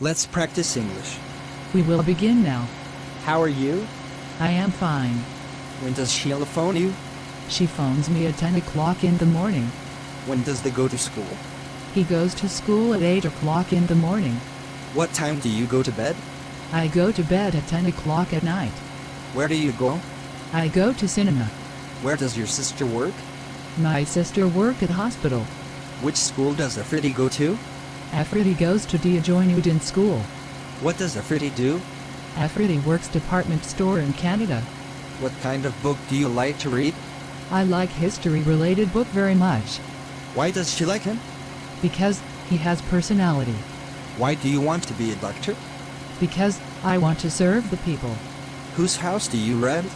Let's practice English. We will begin now. How are you? I am fine. When does Sheila phone you? She phones me at 10 o'clock in the morning. When does they go to school? He goes to school at 8 o'clock in the morning. What time do you go to bed? I go to bed at 10 o'clock at night. Where do you go? I go to cinema. Where does your sister work? My sister work at hospital. Which school does Afridi go to? Afridi goes to Diajoinudin school. What does Afridi do? Afridi works department store in Canada. What kind of book do you like to read? I like history-related book very much. Why does she like him? Because he has personality. Why do you want to be a doctor? Because I want to serve the people. Whose house do you rent?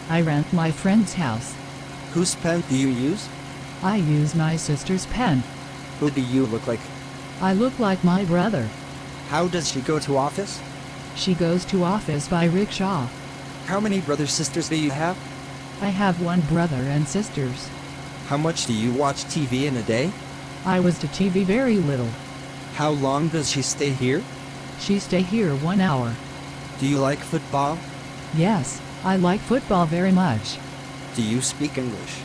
I rent my friend's house. Whose pen do you use? I use my sister's pen. Who do you look like? I look like my brother. How does she go to office? She goes to office by rickshaw. How many brothers sisters do you have? I have one brother and sisters. How much do you watch TV in a day? I was to TV very little. How long does she stay here? She stay here 1 hour. Do you like football? Yes, I like football very much. Do you speak English?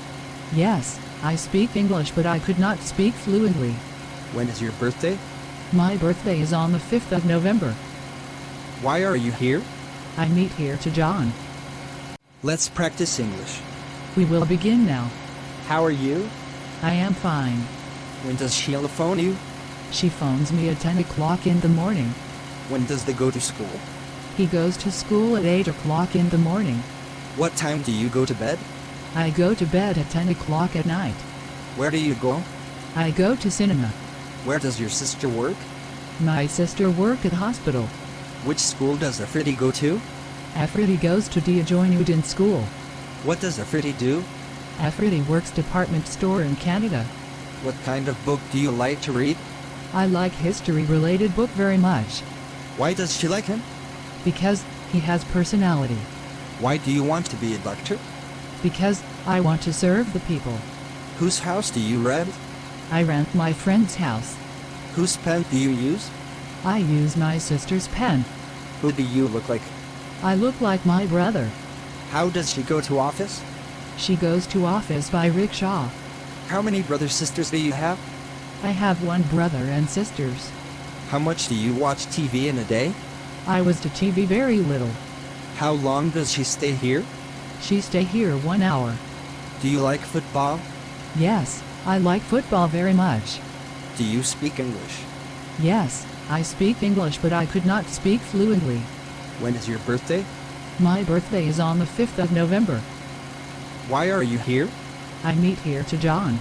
Yes, I speak English but I could not speak fluently. When is your birthday? My birthday is on the 5th of November. Why are you here? I meet here to John. Let's practice English. We will begin now. How are you? I am fine. When does Sheila phone you? She phones me at 10 o'clock in the morning. When does they go to school? He goes to school at 8 o'clock in the morning. What time do you go to bed? I go to bed at 10 o'clock at night. Where do you go? I go to cinema. Where does your sister work? My sister work at hospital. Which school does Afridi go to? Afridi goes to Diajoinudin school. What does Afridi do? Afridi works department store in Canada. What kind of book do you like to read? I like history-related book very much. Why does she like him? Because he has personality. Why do you want to be a doctor? Because I want to serve the people. Whose house do you rent? I rent my friend's house. Whose pen do you use? I use my sister's pen. Who do you look like? I look like my brother. How does she go to office? She goes to office by rickshaw. How many brothers sisters do you have? I have one brother and sisters. How much do you watch TV in a day? I was to TV very little. How long does she stay here? She stay here 1 hour. Do you like football? Yes, I like football very much. Do you speak English? Yes, I speak English but I could not speak fluently. When is your birthday? My birthday is on the 5th of November. Why are you here? I meet here to John.